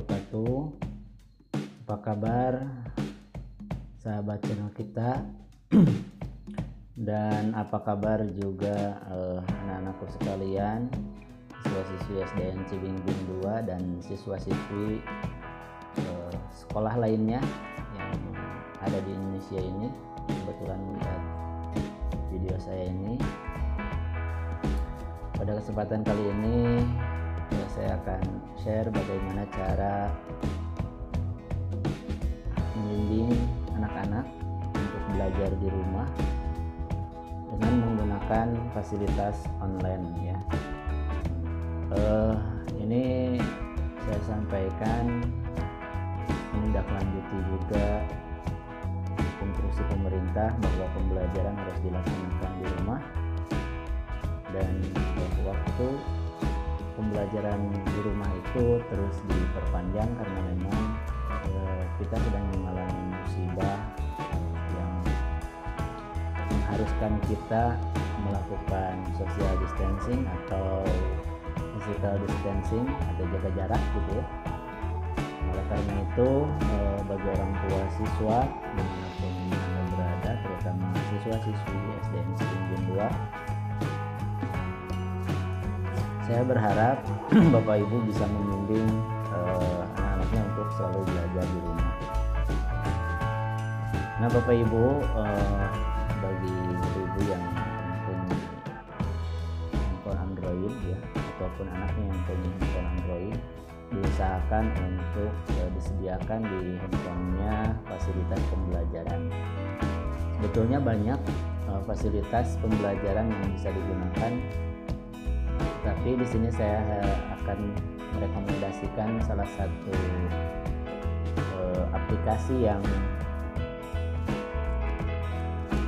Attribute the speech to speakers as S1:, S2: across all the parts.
S1: wabarakatuh. Apa kabar sahabat channel kita? Dan apa kabar juga anak-anakku sekalian, siswa-siswi SDN Cibingbing 2 dan siswa-siswi sekolah lainnya yang ada di Indonesia ini. Kebetulan melihat video saya ini. Pada kesempatan kali ini saya akan share bagaimana cara membimbing anak-anak untuk belajar di rumah dengan menggunakan fasilitas online ya. Ini saya sampaikan menindaklanjuti juga instruksi pemerintah bahwa pembelajaran harus dilaksanakan di rumah, dan waktu pembelajaran di rumah itu terus diperpanjang karena memang kita sedang mengalami musibah yang mengharuskan kita melakukan social distancing atau physical distancing atau jaga jarak gitu ya. Oleh karena itu bagi orang tua siswa dimanapun berada, terutama siswa-siswi SDN Cibingbing 2, saya berharap Bapak Ibu bisa membimbing anak-anaknya untuk selalu belajar di rumah. Nah Bapak Ibu, bagi ibu yang mempunyai handphone Android ya, ataupun anaknya yang mempunyai handphone Android, diusahakan untuk disediakan di handphonenya fasilitas pembelajaran. Sebetulnya banyak fasilitas pembelajaran yang bisa digunakan, tapi di sini saya akan merekomendasikan salah satu aplikasi yang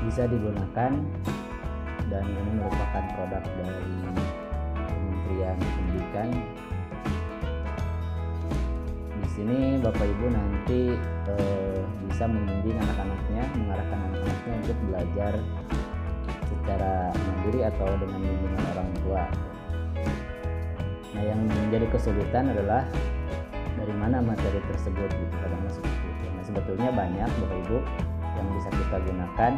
S1: bisa digunakan, dan ini merupakan produk dari Kementerian Pendidikan. Di sini Bapak Ibu nanti bisa membimbing anak-anaknya, mengarahkan anak-anaknya untuk belajar secara mandiri atau dengan bimbingan orang tua. Nah, yang menjadi kesulitan adalah dari mana materi tersebut gitu, kadang-kadang seperti itu. Nah, sebetulnya banyak Bapak Ibu yang bisa kita gunakan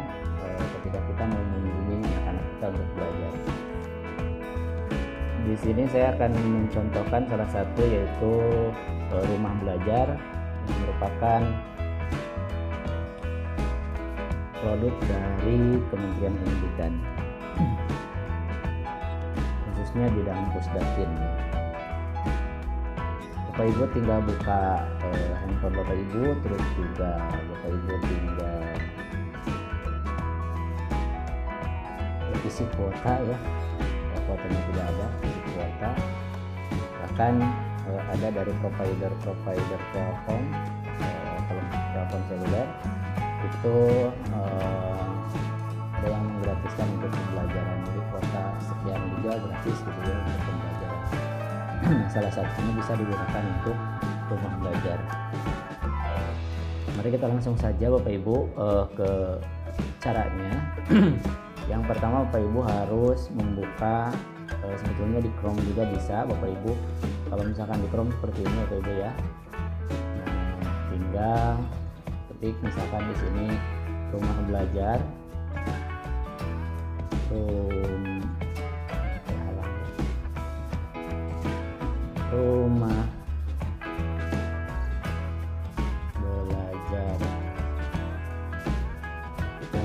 S1: ketika kita mau membimbing anak-anak kita untuk belajar. Di sini saya akan mencontohkan salah satu, yaitu rumah belajar yang merupakan produk dari Kementerian Pendidikan, khususnya bidang Pusdatin. Bapak Ibu tinggal buka handphone Bapak Ibu, terus juga Bapak Ibu tinggal isi kuota ya, kuotanya tidak ada, isi kuota. Bahkan ada dari provider telepon, kalau telepon seluler itu ada yang menggratiskan untuk pembelajaran, jadi kuota sekian giga gratis gitu ya untuk pembelajaran. Salah satunya bisa digunakan untuk rumah belajar. Mari kita langsung saja Bapak Ibu ke caranya. Yang pertama Bapak Ibu harus membuka, sebetulnya di Chrome juga bisa Bapak Ibu. Kalau misalkan di Chrome seperti ini Bapak Ibu ya. Nah, tinggal ketik misalkan di sini rumah belajar,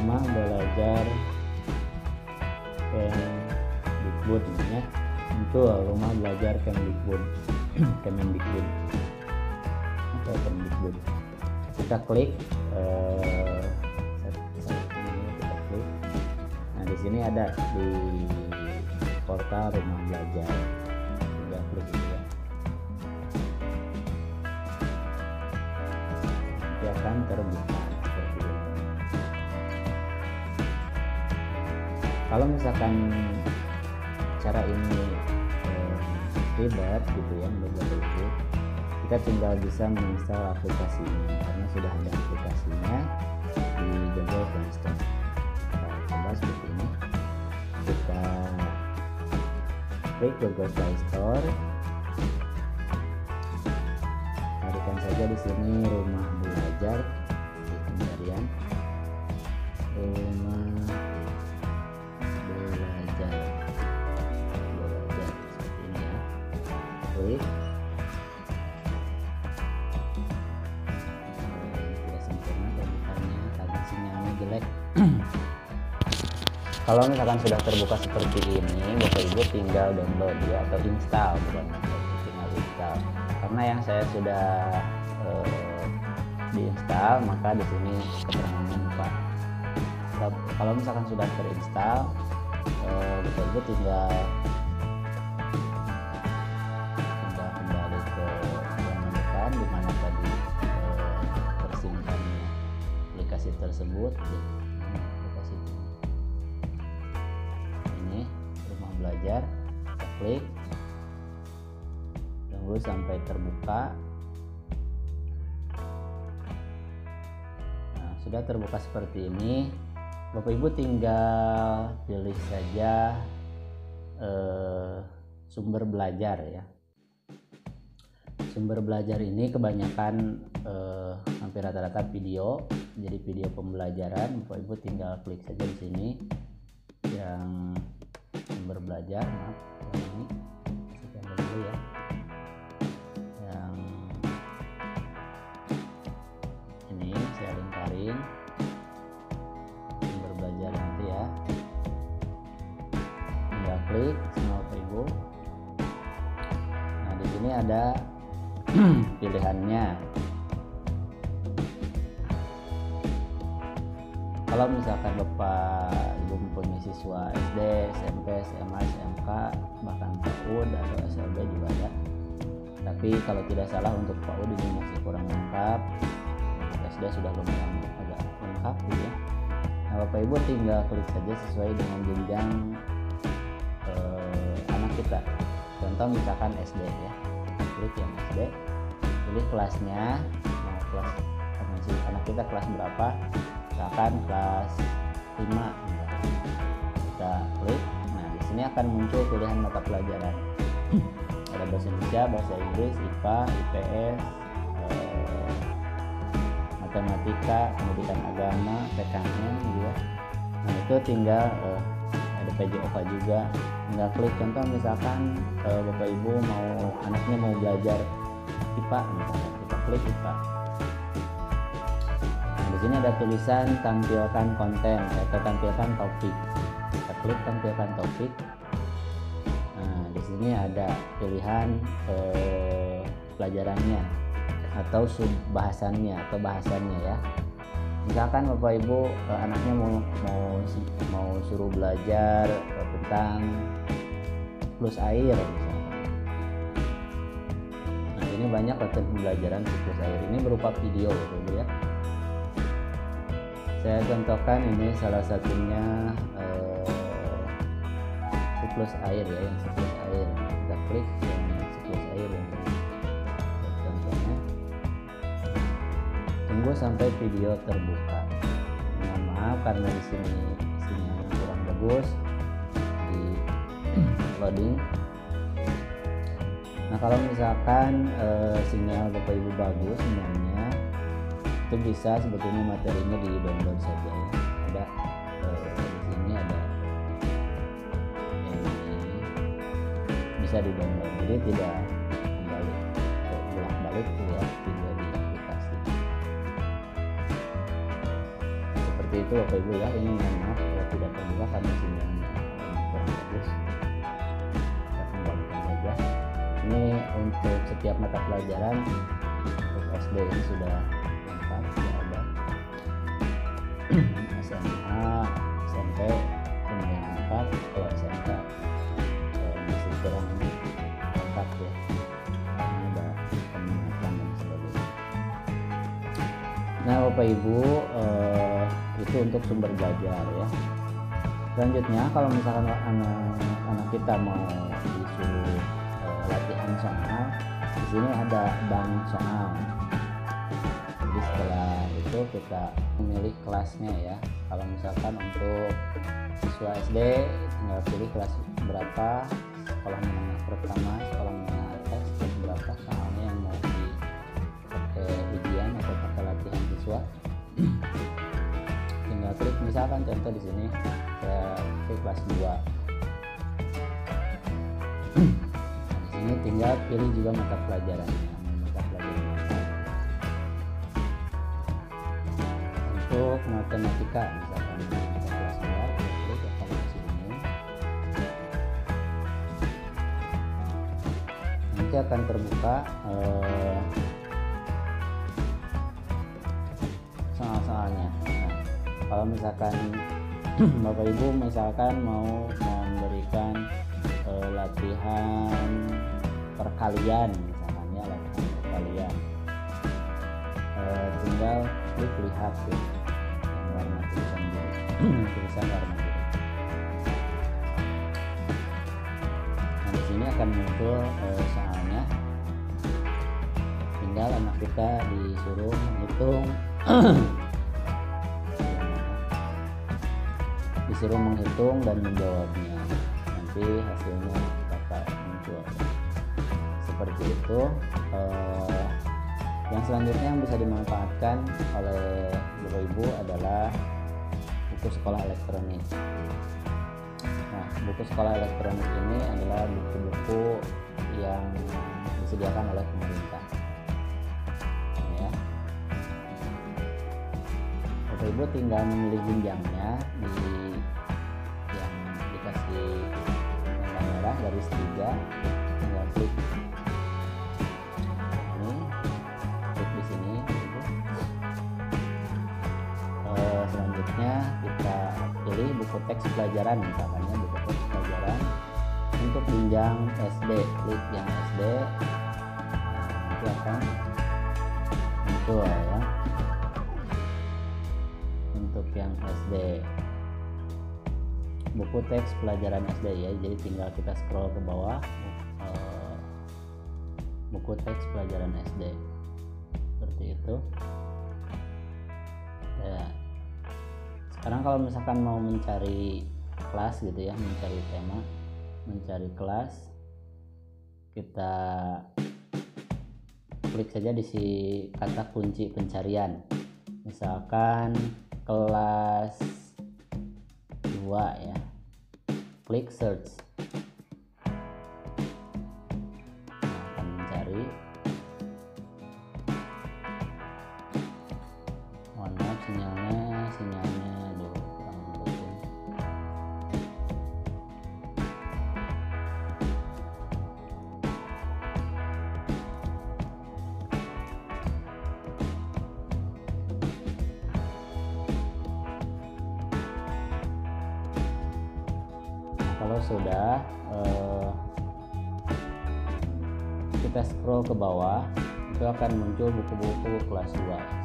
S1: rumah belajar Kemdikbud ya, itu rumah belajar Kemdikbud atau Kemdikbud. Kita klik, kita klik. Nah di sini ada di portal rumah belajar, kita klik gitu ya. Nanti akan terbuka seperti ini. Kalau misalkan cara ini ribet gitu ya menurut Bapak Ibu, kita tinggal bisa menginstal aplikasi ini karena sudah ada aplikasinya di Google Play Store. Kita coba seperti ini, kita klik Google Play Store, ketikkan saja di sini rumah belajar, pencarian rumah belajar seperti ini ya. Klik. Tidak sempurna terbukannya karena sinyalnya jelek. Kalau misalkan sudah terbuka seperti ini, Bapak Ibu tinggal download ya, atau install, bukan tinggal install. Karena yang saya sudah diinstal, maka di sini keterangannya lupa. Kalau misalkan sudah terinstall, Bapak Ibu tinggal kembali ke yang depan di mana tadi tersimpan aplikasi tersebut. Ini rumah belajar, kita klik, tunggu sampai terbuka. Nah, sudah terbuka seperti ini, Bapak Ibu tinggal pilih saja sumber belajar ya. Sumber belajar ini kebanyakan hampir rata-rata video, jadi video pembelajaran. Bapak Ibu tinggal klik saja di sini yang sumber belajar. Maaf, ini sekian dulu ya. Yang ini saya lingkarin sumber belajar nanti ya. Tinggal klik semua Bapak Ibu. Nah, di sini ada pilihannya. Kalau misalkan Bapak Ibu mempunyai siswa SD, SMP, SMA, SMK, bahkan PAUD atau SLB juga ada. Tapi kalau tidak salah untuk PAUD ini masih kurang lengkap. Untuk SD sudah lumayan agak lengkap gitu ya. Nah, Bapak Ibu tinggal klik saja sesuai dengan jenjang anak kita. Contoh misalkan SD ya. Klik yang SD, pilih kelasnya, kelas anak kita kelas berapa, misalkan kelas 5, kita klik. Nah, di sini akan muncul pilihan mata pelajaran. Ada bahasa Indonesia, bahasa Inggris, IPA, IPS, matematika, pendidikan agama, PKN gitu ya. Nah, itu tinggal ada PJOK juga, tinggal klik. Contoh misalkan Bapak Ibu anaknya mau belajar IPA, misalkan kita klik IPA. Nah, di sini ada tulisan tampilkan konten atau tampilkan topik. Kita klik tampilkan topik. Nah, di sini ada pilihan pelajarannya atau subbahasannya atau bahasannya ya. Misalkan Bapak Ibu anaknya mau suruh belajar tentang siklus air misalkan. Nah, ini banyak materi pembelajaran siklus air, ini berupa video Bapak Ibu ya. Saya contohkan ini salah satunya siklus air ya, yang siklus air. Kita klik yang siklus air yang contohnya. Tunggu sampai video terbuka. Mohon maaf karena di sini sinyalnya kurang bagus di loading. Nah, kalau misalkan sinyal Bapak Ibu bagus sinyalnya, itu bisa sebetulnya materinya di download saja ya. Ada di sini ada ini bisa di download, jadi tidak kembali bolak-balik ya video di aplikasi. Seperti itu Bapak Ibu ya. Ini mohon maaf kalau tidak terbuka karena sinyalnya kurang bagus. Kita kembalikan saja. Ini untuk setiap mata pelajaran untuk SD ini sudah lengkap, sudah ada. SMA, SMP lumayan lengkap. Kalau SMK masih kurang lengkap ya. Ini ada peminatan dan sebagainya. Nah, Bapak Ibu itu untuk sumber belajar ya. Selanjutnya kalau misalkan anak kita mau disuruh latihan soal, di sini ada bank soal. Jadi setelah itu kita memilih kelasnya ya. Kalau misalkan untuk siswa SD tinggal pilih kelas berapa, sekolah menengah pertama, sekolah menengah atas, kelas berapa soalnya yang mau misalkan contoh di sini saya kelas 2. Di sini tinggal pilih juga mata pelajarannya. Untuk matematika misalkan kelas 2, klik evaluasi ini. Nanti akan terbuka soal-soalnya. Nah, kalau misalkan Bapak Ibu misalkan mau memberikan latihan perkalian misalkan ya, latihan perkalian, tinggal klik lihat tuh yang warna tulisan tulisan warna biru. Nah, di sini akan muncul soalnya. Tinggal anak kita disuruh menghitung disuruh menghitung dan menjawabnya. Nanti hasilnya bakal muncul seperti itu. Yang selanjutnya yang bisa dimanfaatkan oleh Bapak Ibu adalah buku sekolah elektronik. Nah, buku sekolah elektronik ini adalah buku-buku yang disediakan oleh pemerintah. Ya. Bapak Ibu tinggal memilih jenjangnya di yang dikasih tanda merah garis 3, tinggal klik di sini. Selanjutnya kita pilih buku teks pelajaran, misalkan ya, buku teks pelajaran untuk jenjang SD, klik yang SD. Nanti akan muncul ya untuk yang SD, buku teks pelajaran SD ya. Jadi tinggal kita scroll ke bawah, buku teks pelajaran SD seperti itu ya. Sekarang kalau misalkan mau mencari kelas gitu ya, mencari tema, mencari kelas, kita klik saja di si kata kunci pencarian, misalkan kelas 2 ya, klik search. Akan mencari. Mohon maaf sinyalnya aduh kurang mendukung. Kalau sudah kita scroll ke bawah, itu akan muncul buku-buku kelas 2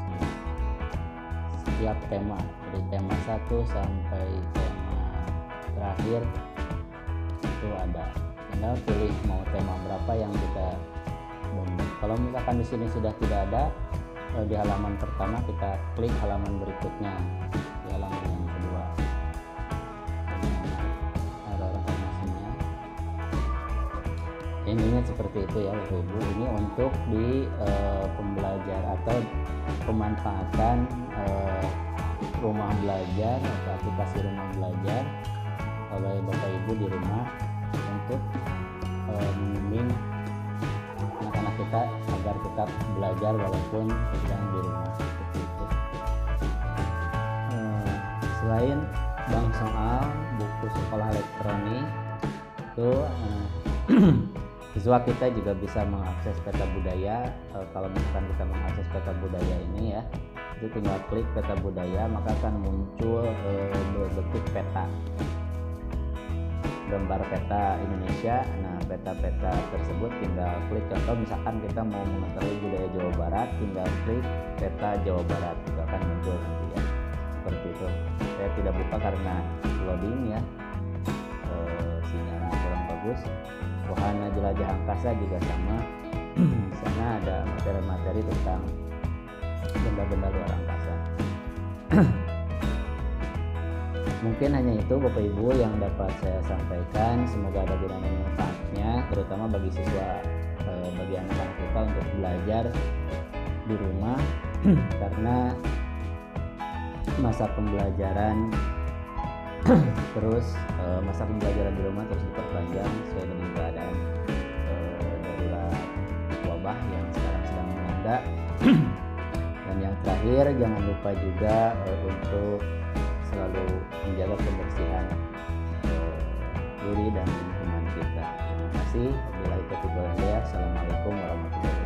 S1: setiap tema, dari tema 1 sampai tema terakhir itu ada. Tinggal pilih mau tema berapa yang kita download. Kalau misalkan di sini sudah tidak ada, di halaman pertama kita klik halaman berikutnya, di halaman yang kedua. Ada informasinya. Intinya seperti itu ya Bapak Ibu. Ini untuk di pembelajar atau pemanfaatan rumah belajar atau aplikasi rumah belajar oleh Bapak Ibu di rumah untuk membimbing anak-anak kita agar tetap belajar walaupun sedang di rumah seperti itu. Selain bank soal, buku sekolah elektronik itu siswa kita juga bisa mengakses peta budaya. Kalau misalkan kita mengakses peta budaya ini ya, itu tinggal klik peta budaya, maka akan muncul berbentuk peta, gambar peta Indonesia. Nah, peta-peta tersebut tinggal klik. Contoh misalkan kita mau mengetahui budaya Jawa Barat, tinggal klik peta Jawa Barat, itu akan muncul nanti ya, seperti itu. Saya tidak buka karena loading ya, sinyalnya kurang bagus. Wahana jelajah angkasa juga sama. Di sana ada materi-materi tentang benda-benda luar angkasa. Mungkin hanya itu Bapak Ibu yang dapat saya sampaikan. Semoga ada guna dan manfaatnya, terutama bagi siswa, bagi anak-anak kita untuk belajar di rumah. Karena masa pembelajaran terus masa pembelajaran di rumah terus diperpanjang sesuai dengan keadaan darurat wabah yang sekarang sedang melanda. Dan yang terakhir, jangan lupa juga untuk selalu menjaga kebersihan diri dan lingkungan kita. Terima kasih. Wabillahi taufiq wal hidayah. Assalamualaikum warahmatullahi wabarakatuh.